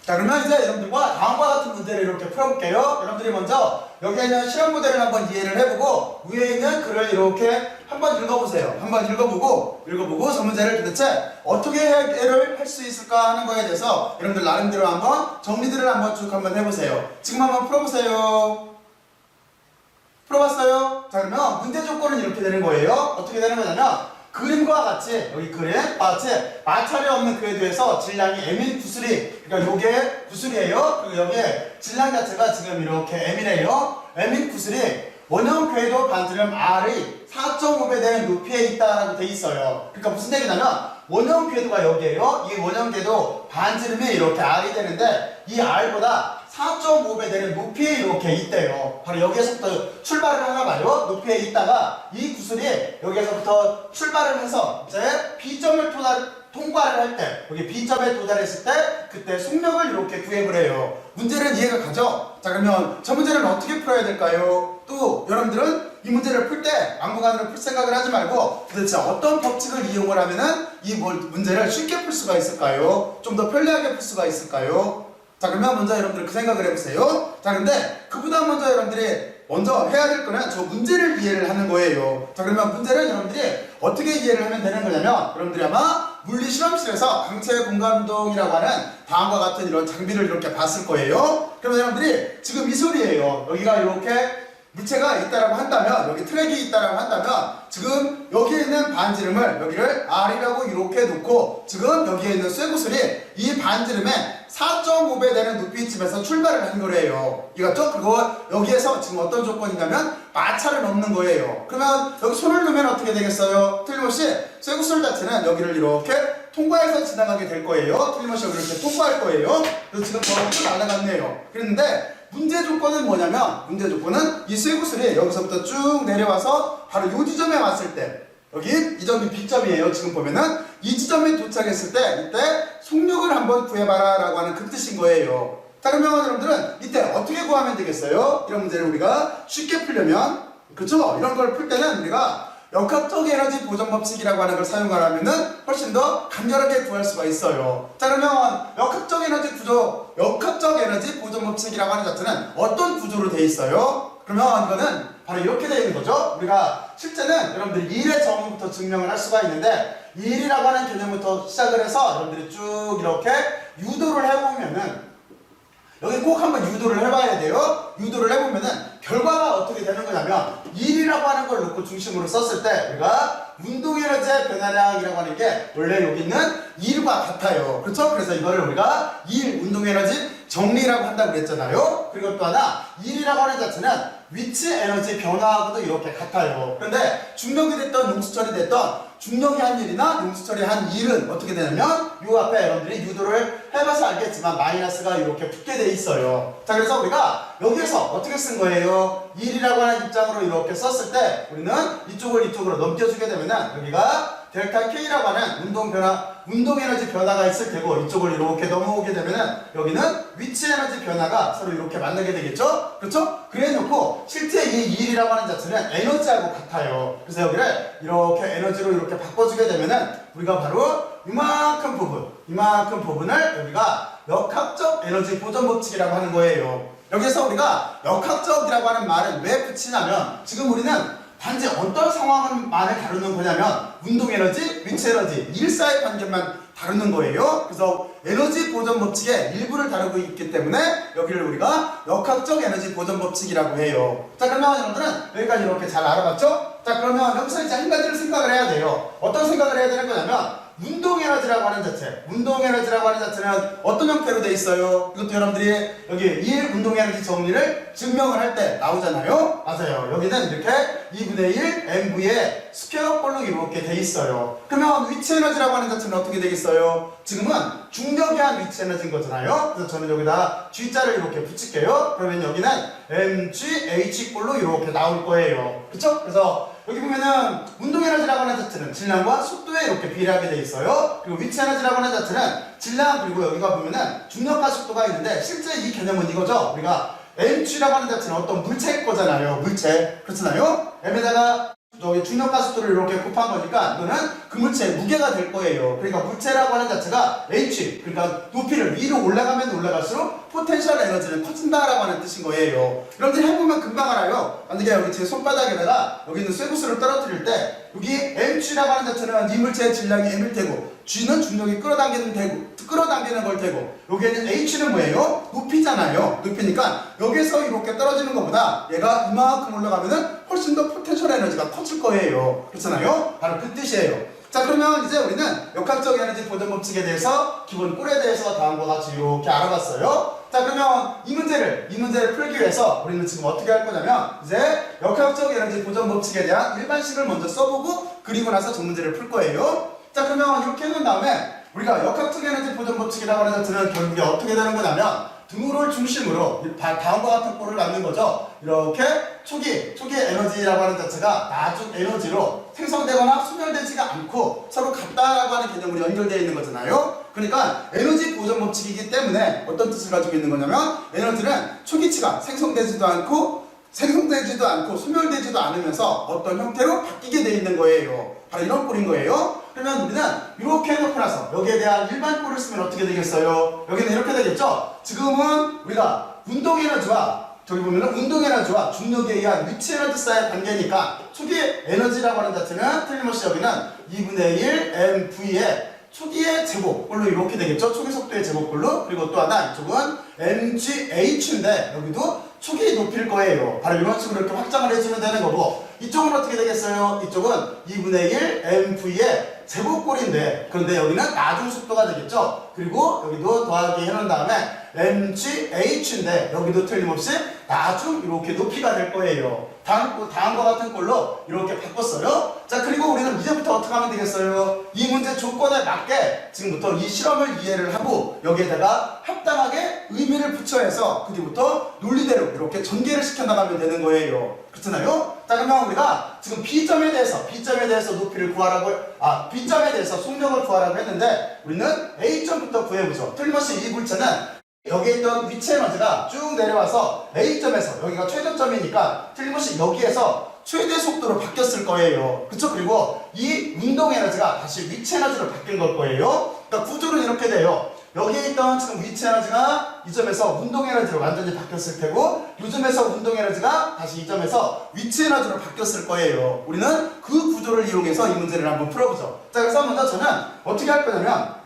자, 그러면 이제 여러분들과 다음과 같은 문제를 이렇게 풀어볼게요. 여러분들이 먼저 여기에 있는 실험 모델을 한번 이해를 해보고 위에 있는 글을 이렇게 한번 읽어보세요. 한번 읽어보고 저 문제를 도대체 어떻게 해결을 할 수 있을까 하는 거에 대해서 여러분들 나름대로 한번 정리들을 한번 쭉 한번 해보세요. 지금 한번 풀어보세요. 풀어봤어요? 자, 그러면 문제 조건은 이렇게 되는 거예요. 어떻게 되는 거냐면 그림과 같이, 여기 그림과 같이 마찰이 없는 그에 대해서 질량이 m인 구슬이, 그러니까 요게 구슬이에요. 그리고 여기에 질량 자체가 지금 이렇게 m이래요. m인 구슬이 원형 궤도 반지름 R이 4.5배 되는 높이에 있다라고 돼 있어요. 그러니까 무슨 얘기냐면 원형 궤도가 여기에요. 이 원형 궤도 반지름이 이렇게 R이 되는데 이 R보다 4.5배 되는 높이에 이렇게 있대요. 바로 여기에서부터 출발을 하나 봐요. 높이에 있다가 이 구슬이 여기에서부터 출발을 해서 이제 B점을 통과를 할 때, 여기 B점에 도달했을 때 그때 속력을 이렇게 구해을 해요. 문제는 이해가 가죠? 자, 그러면 저 문제는 어떻게 풀어야 될까요? 또 여러분들은 이 문제를 풀 때 막무가내로 풀 생각을 하지 말고 도대체 어떤 법칙을 이용을 하면은 이 문제를 쉽게 풀 수가 있을까요? 좀 더 편리하게 풀 수가 있을까요? 자, 그러면 먼저 여러분들 그 생각을 해보세요. 자, 근데 그보다 먼저 여러분들이 먼저 해야 될 거는 저 문제를 이해를 하는 거예요. 자, 그러면 문제는 여러분들이 어떻게 이해를 하면 되는 거냐면 여러분들이 아마 물리 실험실에서 강체 공간 운동이라고 하는 다음과 같은 이런 장비를 이렇게 봤을 거예요. 그러면 여러분들이 지금 이 소리예요. 여기가 이렇게 물체가 있다라고 한다면, 여기 트랙이 있다라고 한다면 지금 여기에 있는 반지름을 여기를 R이라고 이렇게 놓고 지금 여기에 있는 쇠구슬이 이 반지름에 4.5배 되는 높이쯤에서 출발을 한 거래요. 이거죠? 그리고 여기에서 지금 어떤 조건이냐면 마찰을 넣는 거예요. 그러면 여기 손을 넣으면 어떻게 되겠어요? 틀림없이 쇠구슬 자체는 여기를 이렇게 통과해서 지나가게 될 거예요. 틀림없이 여기를 이렇게 통과할 거예요. 그래서 지금 저렇게 날아갔네요. 그랬는데 문제 조건은 뭐냐면, 문제 조건은 이 쇠구슬이 여기서부터 쭉 내려와서 바로 이 지점에 왔을 때, 여기 이 점이 B점이에요. 지금 보면은 이 지점에 도착했을 때 이때 속력을 한번 구해봐라 라고 하는 그 뜻인 거예요. 자, 그러면 여러분들은 이때 어떻게 구하면 되겠어요? 이런 문제를 우리가 쉽게 풀려면, 그렇죠? 이런 걸 풀 때는 우리가 역학적 에너지 보존 법칙이라고 하는 걸 사용하면은 훨씬 더 간결하게 구할 수가 있어요. 자, 그러면 역학적 에너지 보존 법칙이라고 하는 자체는 어떤 구조로 되어 있어요? 그러면 이거는 바로 이렇게 되어 있는 거죠. 우리가 실제는 여러분들이 일의 정의부터 증명을 할 수가 있는데, 일이라고 하는 개념부터 시작을 해서 여러분들이 쭉 이렇게 유도를 해보면은, 여기 꼭 한번 유도를 해봐야 돼요. 유도를 해보면은 결과가 어떻게 되는 거냐면, 일이라고 하는 걸 놓고 중심으로 썼을 때 우리가 운동에너지의 변화량이라고 하는 게 원래 여기 있는 1과 같아요. 그렇죠? 그래서 이거를 우리가 운동에너지 정리라고 한다고 그랬잖아요. 그리고 또 하나, 일이라고 하는 자체는 위치 에너지 변화하고도 이렇게 같아요. 그런데 중력이 됐던 용수철이 됐던 중력이 한 일이나 용수철이 한 일은 어떻게 되냐면 요 앞에 여러분들이 유도를 해봐서 알겠지만 마이너스가 이렇게 붙게 돼 있어요. 자, 그래서 우리가 여기에서 어떻게 쓴 거예요? 일이라고 하는 입장으로 이렇게 썼을 때 우리는 이쪽으로 넘겨주게 되면은 여기가 델타 K라고 하는 운동 에너지 변화가 있을 테고, 이쪽을 이렇게 넘어오게 되면은 여기는 위치 에너지 변화가 서로 이렇게 만나게 되겠죠? 그렇죠? 그래 놓고 실제 이 일이라고 하는 자체는 에너지하고 같아요. 그래서 여기를 이렇게 에너지로 이렇게 바꿔주게 되면은 우리가 바로 이만큼 부분을 여기가 역학적 에너지 보존 법칙이라고 하는 거예요. 여기서 우리가 역학적이라고 하는 말을 왜 붙이냐면, 지금 우리는 단지 어떤 상황만을 다루는 거냐면 운동 에너지, 위치 에너지, 일사의 관계만 다루는 거예요. 그래서 에너지 보존 법칙의 일부를 다루고 있기 때문에 여기를 우리가 역학적 에너지 보존 법칙이라고 해요. 자, 그러면 여러분들은 여기까지 이렇게 잘 알아봤죠? 자, 그러면 여기서 이제 한 가지를 생각을 해야 돼요. 어떤 생각을 해야 되는 거냐면, 운동 에너지라고 하는 자체는 어떤 형태로 돼 있어요? 이것도 여러분들이 여기 1 운동 에너지 정리를 증명을 할 때 나오잖아요. 맞아요. 여기는 이렇게 2분의 1 mv의 스퀘어꼴로 이렇게 돼 있어요. 그러면 위치 에너지라고 하는 자체는 어떻게 되겠어요? 지금은 중력에 한 위치 에너지인 거잖아요. 그래서 저는 여기다 G자를 이렇게 붙일게요. 그러면 여기는 mgh 꼴로 이렇게 나올 거예요. 그쵸? 그래서 여기 보면은 운동 에너지라고 하는 자체는 질량과 속도에 이렇게 비례하게 돼 있어요. 그리고 위치 에너지라고 하는 자체는 질량, 그리고 여기가 보면은 중력과 속도가 있는데 실제 이 개념은 이거죠. 우리가 mg라고 하는 자체는 어떤 물체일 거잖아요. 물체. 그렇잖아요. m에다가 저기 중력과 속도를 이렇게 곱한 거니까 이거는 그 물체의 무게가 될 거예요. 그러니까 물체라고 하는 자체가 H, 그러니까 높이를 위로 올라가면 올라갈수록 포텐셜 에너지는 커진다라고 하는 뜻인 거예요. 여러분들 해보면 금방 알아요. 만약에 여기 제 손바닥에다가 여기 있는 쇠구슬을 떨어뜨릴 때 여기 mg라고 하는 자체는 이 물체의 질량이 m일 테고 g는 중력이 끌어당기는 걸 테고 여기에는 h는 뭐예요? 높이잖아요. 높이니까 여기서 이렇게 떨어지는 것보다 얘가 이만큼 올라가면은 훨씬 더 포텐셜 에너지가 커질 거예요. 그렇잖아요? 바로 그 뜻이에요. 자, 그러면 이제 우리는 역학적 에너지 보존 법칙에 대해서 기본 꿀에 대해서 다음과 같이 이렇게 알아봤어요. 자, 그러면 이 문제를 풀기 위해서 우리는 지금 어떻게 할 거냐면 이제 역학적 에너지 보존 법칙에 대한 일반식을 먼저 써보고 그리고 나서 전 문제를 풀 거예요. 자, 그러면 이렇게 해놓은 다음에 우리가 역학적 에너지 보존 법칙이라고 하는 자체는 결국에 어떻게 되는 거냐면 등호를 중심으로 다음과 같은 꼴을 갖는 거죠. 이렇게 초기 에너지라고 하는 자체가 나중 에너지로 생성되거나 소멸되지가 않고 서로 같다라고 하는 개념으로 연결되어 있는 거잖아요. 그러니까 에너지 보존 법칙이기 때문에 어떤 뜻을 가지고 있는 거냐면 에너지는 초기치가 생성되지도 않고 소멸되지도 않으면서 어떤 형태로 바뀌게 되어 있는 거예요. 바로 이런 꼴인 거예요. 그러면 우리는 이렇게 해놓고 나서 여기에 대한 일반 꼴을 쓰면 어떻게 되겠어요? 여기는 이렇게 되겠죠? 지금은 우리가 운동 에너지와 저기 보면은 운동 에너지와 중력에 의한 위치 에너지 사이의 관계니까 초기 에너지라고 하는 자체는 틀림없이 여기는 2분의 1 mv의 초기의 제곱꼴로 이렇게 되겠죠? 초기 속도의 제곱꼴로. 그리고 또 하나 이쪽은 mgh인데 여기도 초기 높일 거예요. 바로 이런 식으로 이렇게 확장을 해주면 되는 거고 이쪽은 어떻게 되겠어요? 이쪽은 2분의 1 mv의 제곱꼴인데 그런데 여기는 나중 속도가 되겠죠? 그리고 여기도 더하기 해놓은 다음에 mgh인데 여기도 틀림없이 나중 이렇게 높이가 될 거예요. 다음과 같은 꼴로 이렇게 바꿨어요. 자, 그리고 우리는 이제부터 어떻게 하면 되겠어요? 이 문제 조건에 맞게 지금부터 이 실험을 이해를 하고 여기에다가 합당하게 의미를 붙여서 그 뒤부터 논리대로 이렇게 전개를 시켜나가면 되는 거예요. 그렇잖아요? 자, 그러면 우리가 지금 B점에 대해서 높이를 구하라고, B점에 대해서 속력을 구하라고 했는데 우리는 A점부터 구해보죠. 틀림없이 이 물체는 여기에 있던 위치 에너지가 쭉 내려와서 A점에서 여기가 최저점이니까 틀림없이 여기에서 최대 속도로 바뀌었을 거예요. 그쵸? 그리고 이 운동 에너지가 다시 위치 에너지로 바뀐 걸 거예요. 그러니까 구조는 이렇게 돼요. 여기에 있던 지금 위치 에너지가 이 점에서 운동 에너지로 완전히 바뀌었을 테고 이 점에서 운동 에너지가 다시 이 점에서 위치 에너지로 바뀌었을 거예요. 우리는 그 구조를 이용해서 이 문제를 한번 풀어보죠. 자, 그래서 먼저 저는 어떻게 할 거냐면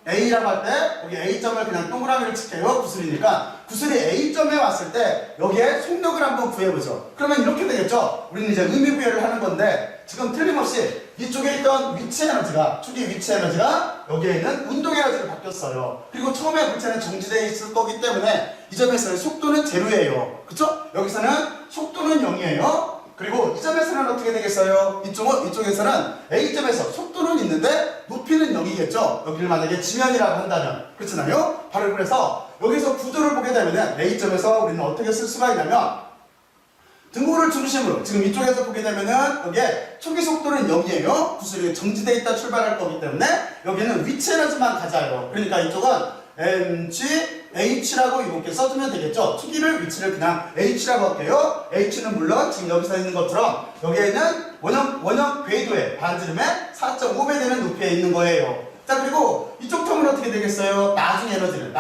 A라고 할 때 여기 A점을 그냥 동그라미를 칠게요. 구슬이니까 구슬이 A점에 왔을 때 여기에 속력을 한번 구해보죠. 그러면 이렇게 되겠죠. 우리는 이제 의미 부여를 하는 건데 지금 틀림없이 이쪽에 있던 위치 에너지가 초기 위치 에너지가 여기에 있는 운동 에너지로 바뀌었어요. 그리고 처음에 물체는 정지되어 있을 거기 때문에 이 점에서의 속도는 제로예요. 그쵸? 여기서는 속도는 0이에요. 그리고 이 점에서는 어떻게 되겠어요? 이쪽에서는 A점에서 속도는 있는데 높이는 0이겠죠? 여기를 만약에 지면이라고 한다면. 그렇잖아요? 바로 그래서 여기서 구조를 보게 되면 A점에서 우리는 어떻게 쓸 수가 있냐면 등호를 중심으로 지금 이쪽에서 보게 되면은 여기에 초기 속도는 0이에요. 구슬이 정지되어 있다 출발할 거기 때문에 여기는 위치 에너지만 가져요. 그러니까 이쪽은 mgh라고 이렇게 써주면 되겠죠. 초기를 위치를 그냥 h라고 할게요. h는 물론 지금 여기 서 있는 것처럼 여기에는 원형 궤도의 반지름의 4.5배 되는 높이에 있는 거예요. 자, 그리고 이쪽 텀은 어떻게 되겠어요? 나중 에너지는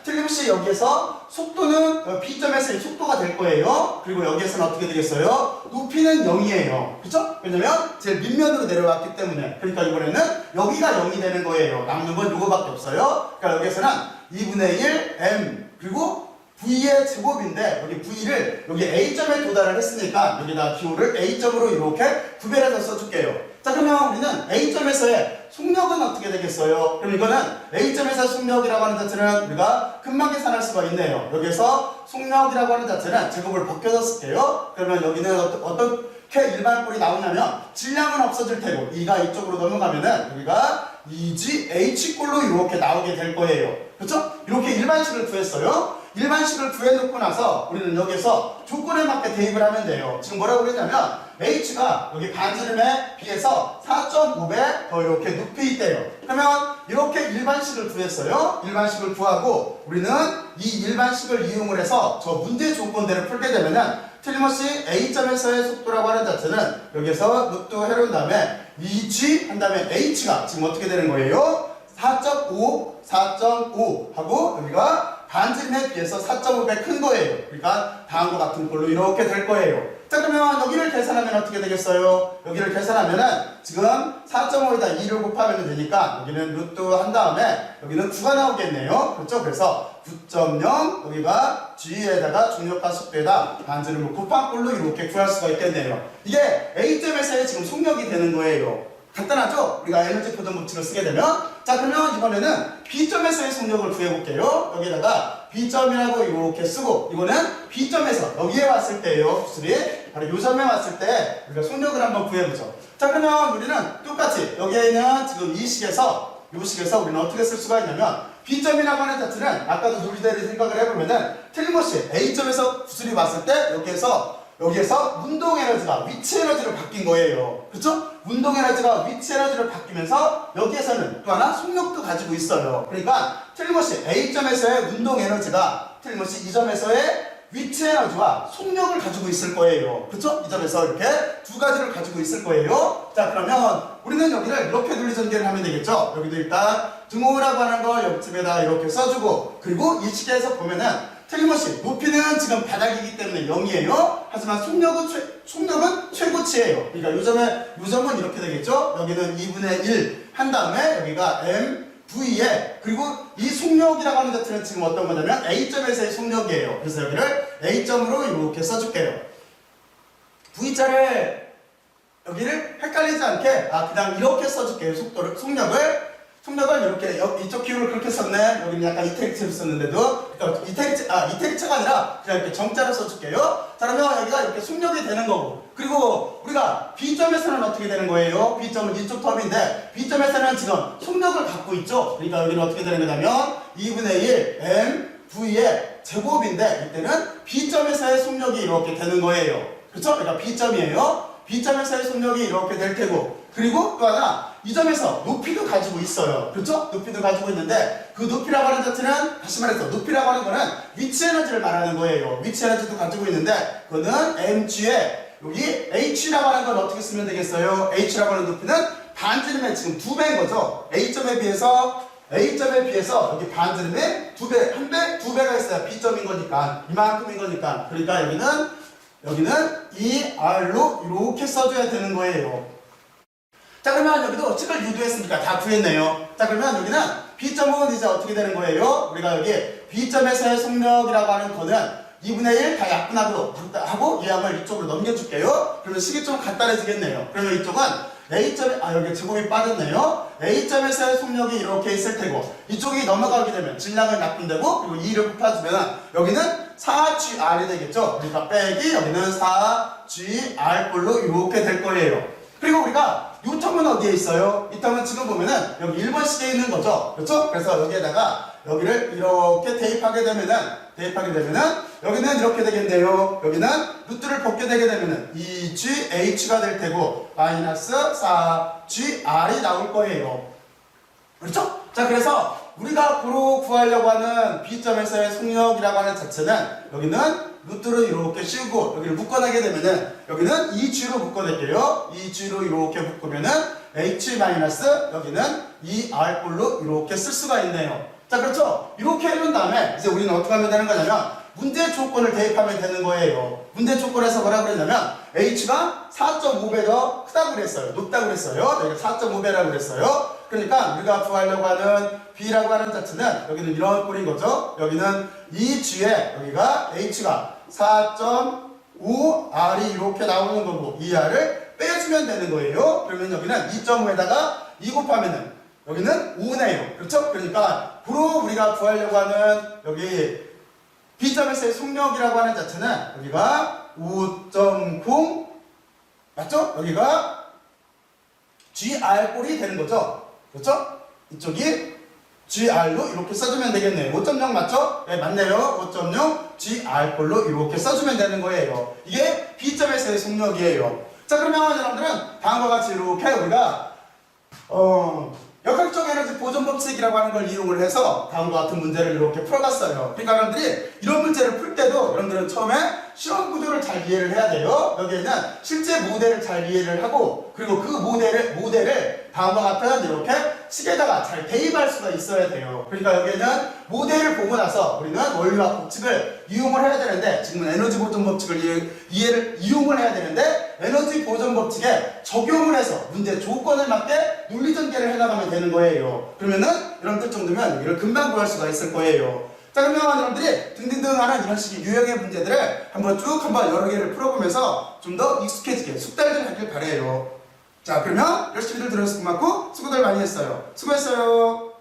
틀림없이 여기에서 속도는 B점에서의 속도가 될 거예요. 그리고 여기에서는 어떻게 되겠어요? 높이는 0이에요. 그쵸? 왜냐면 제일 밑면으로 내려왔기 때문에. 그러니까 이번에는 여기가 0이 되는 거예요. 남는 건 요거밖에 없어요. 그러니까 여기에서는 2분의 1 m 그리고 V의 제곱인데 여기 V를 여기 A점에 도달을 했으니까 여기다 기호를 A점으로 이렇게 구별해서 써줄게요. 자, 그러면 우리는 A점에서의 속력은 어떻게 되겠어요? 그럼 이거는 A점에서 속력이라고 하는 자체는 우리가 금방 계산할 수가 있네요. 여기서 속력이라고 하는 자체는 제곱을 벗겨서 쓸게요. 그러면 여기는 어떻게 일반 꼴이 나오냐면 질량은 없어질 테고 E가 이쪽으로 넘어가면은 여기가 EGH 꼴로 이렇게 나오게 될 거예요. 그렇죠? 이렇게 일반식을 구했어요. 일반식을 구해놓고 나서 우리는 여기서 조건에 맞게 대입을 하면 돼요. 지금 뭐라고 그랬냐면 H가 여기 반지름에 비해서 4.5배 더 이렇게 높이 있대요. 그러면 이렇게 일반식을 구했어요. 일반식을 구하고 우리는 이 일반식을 이용을 해서 저 문제 조건대로 풀게 되면은 틀림없이 A점에서의 속도라고 하는 자체는 여기서 루트 해놓은 다음에 2G 한 다음에 H가 지금 어떻게 되는 거예요? 4.5, 4.5 하고 여기가 반지름에 비해서 4.5배 큰 거예요. 그러니까 다음과 같은 꼴로 이렇게 될 거예요. 자, 그러면 여기를 계산하면 어떻게 되겠어요? 여기를 계산하면은 지금 4.5에다 2를 곱하면 되니까 여기는 루트 한 다음에 여기는 9가 나오겠네요. 그렇죠? 그래서 9.0 여기가 G에다가 중력과 속도에다 반지름을 곱한 꼴로 이렇게 구할 수가 있겠네요. 이게 A점에서의 지금 속력이 되는 거예요. 간단하죠? 우리가 에너지 표준 법칙을 쓰게 되면. 자, 그러면 이번에는 B점에서의 속력을 구해볼게요. 여기다가 B점이라고 이렇게 쓰고, 이거는 B점에서 여기에 왔을 때예요. 구슬이 바로 요 점에 왔을 때 우리가 속력을 한번 구해보죠. 자, 그러면 우리는 똑같이 여기에 있는 지금 이 식에서 요 식에서 우리는 어떻게 쓸 수가 있냐면 B점이라고 하는 자체는 아까도 논리대로 생각을 해보면은 틀림없이 A점에서 구슬이 왔을 때 여기에서 운동 에너지가 위치 에너지로 바뀐 거예요. 그렇죠? 운동 에너지가 위치 에너지로 바뀌면서 여기에서는 또 하나 속력도 가지고 있어요. 그러니까 틀림없이 A점에서의 운동 에너지가 틀림없이 이 점에서의 위치 에너지와 속력을 가지고 있을 거예요. 그렇죠? 이 점에서 이렇게 두 가지를 가지고 있을 거예요. 자, 그러면 우리는 여기를 이렇게 논리전개를 하면 되겠죠? 여기도 일단 등호라고 하는 걸 옆집에다 이렇게 써주고, 그리고 이 시계에서 보면은 틀림없이 높이는 지금 바닥이기 때문에 0이에요. 하지만 속력은 최고치예요. 그러니까 요 점은 이렇게 되겠죠. 여기는 2분의 1 한 다음에 여기가 mv에, 그리고 이 속력이라고 하는 자체는 지금 어떤 거냐면 A점에서의 속력이에요. 그래서 여기를 A점으로 이렇게 써줄게요. V자를 여기를 헷갈리지 않게 그냥 이렇게 써줄게요. 속력을 이렇게 이쪽 기호를 그렇게 썼네. 여기는 약간 이태리처럼 썼는데도 이태리처가 아니라 그냥 이렇게 정자로 써줄게요. 자, 그러면 여기가 이렇게 속력이 되는 거고, 그리고 우리가 B점에서는 어떻게 되는 거예요? B점은 이쪽 텀인데 B점에서는 지금 속력을 갖고 있죠. 그러니까 여기는 어떻게 되는 거냐면 2분의 1 mv의 제곱인데 이때는 B점에서의 속력이 이렇게 되는 거예요. 그렇죠? 그러니까 B점이에요. B점에서의 속력이 이렇게 될 테고, 그리고 또 하나 이 점에서 높이도 가지고 있어요. 그렇죠? 높이도 가지고 있는데 그 높이라고 하는 자체는, 다시 말해서 높이라고 하는 거는 위치 에너지를 말하는 거예요. 위치 에너지도 가지고 있는데 그거는 mg에 여기 h라고 하는 건 어떻게 쓰면 되겠어요? h라고 하는 높이는 반지름의 지금 2배인 거죠. A점에 비해서 여기 반지름의 2배, 2배가 있어요. B점인 거니까, 이만큼인 거니까. 그러니까 여기는 이 R로 이렇게 써줘야 되는 거예요. 자, 그러면 여기도 측을 유도했으니까 다 구했네요. 자, 그러면 여기는 B점은 이제 어떻게 되는 거예요? 우리가 여기 B점에서의 속력이라고 하는 거는 2분의 1 다 약분하고 이 양을 이쪽으로 넘겨줄게요. 그러면 식이 좀 간단해지겠네요. 그러면 이쪽은 A점에, 여기 제곱이 빠졌네요. A점에서의 속력이 이렇게 있을 테고, 이쪽이 넘어가게 되면 질량은 약분되고, 그리고 2를 곱해주면 여기는 4GR이 되겠죠. 그러니까 빼기 여기는 4GR 꼴로 이렇게 될 거예요. 그리고 우리가 이 텀은 어디에 있어요? 이 텀은 지금 보면은 여기 1번씩에 있는 거죠. 그렇죠? 그래서 여기에다가 여기를 이렇게 대입하게 되면은 여기는 이렇게 되겠네요. 여기는 루트를 벗게 되게 되면은 2GH가 될 테고 마이너스 4GR이 나올 거예요. 그렇죠? 자, 그래서 우리가 고로 구하려고 하는 B점에서의 속력이라고 하는 자체는 여기는 루트를 이렇게 씌우고 여기를 묶어내게 되면은 여기는 2G로 묶어낼게요. 2G로 이렇게 묶으면은 H 마이너스 여기는 2R 꼴로 이렇게 쓸 수가 있네요. 자, 그렇죠? 이렇게 해놓은 다음에 이제 우리는 어떻게 하면 되는 거냐면 문제 조건을 대입하면 되는 거예요. 문제 조건에서 뭐라고 그랬냐면 H가 4.5배 더 크다고 그랬어요. 높다고 그랬어요. 여기가 4.5배라고 그랬어요. 그러니까 우리가 구하려고 하는 B라고 하는 자체는 여기는 이런 꼴인 거죠. 여기는 이 G에 여기가 H가 4.5R이 이렇게 나오는 거고 이 R을 빼주면 되는 거예요. 그러면 여기는 2.5에다가 2 곱하면은 여기는 5네요. 그렇죠? 그러니까 고로 우리가 구하려고 하는 여기 B점에서의 속력이라고 하는 자체는 여기가 5.0 맞죠? 여기가 GR 꼴이 되는 거죠. 그렇죠? 이쪽이 GR로 이렇게 써주면 되겠네요. 5.0 맞죠? 네, 맞네요. 5.0 GR 꼴로 이렇게 써주면 되는 거예요. 이게 B점에서의 속력이에요. 자, 그러면 여러분들은 다음과 같이 이렇게 우리가 역학적 에너지 보존 법칙이라고 하는 걸 이용을 해서 다음과 같은 문제를 이렇게 풀어갔어요. 그러니까 여러분들이 이런 문제를 풀 때도 여러분들은 처음에 실험 구조를 잘 이해를 해야 돼요. 여기에는 실제 모델을 잘 이해를 하고 그리고 그 모델을 다음과 같은 이렇게 식에다가 잘 대입할 수가 있어야 돼요. 그러니까 여기에는 모델을 보고 나서 우리는 원리와 법칙을 이용을 해야 되는데 지금은 에너지 보존 법칙을 이용을 해야 되는데 에너지 보존 법칙에 적용을 해서 문제 조건을 맞게 논리 전개를 해나가면 되는 거예요. 그러면은 여러분들 정도면 이걸 금방 구할 수가 있을 거예요. 자, 그러면 여러분들이 등등등 하는 이런 식의 유형의 문제들을 한번 여러 개를 풀어보면서 좀 더 익숙해지게 숙달을 하길 바래요. 자, 그러면 열심히들 들어주셔서 고맙고 수고들 많이 했어요. 수고했어요.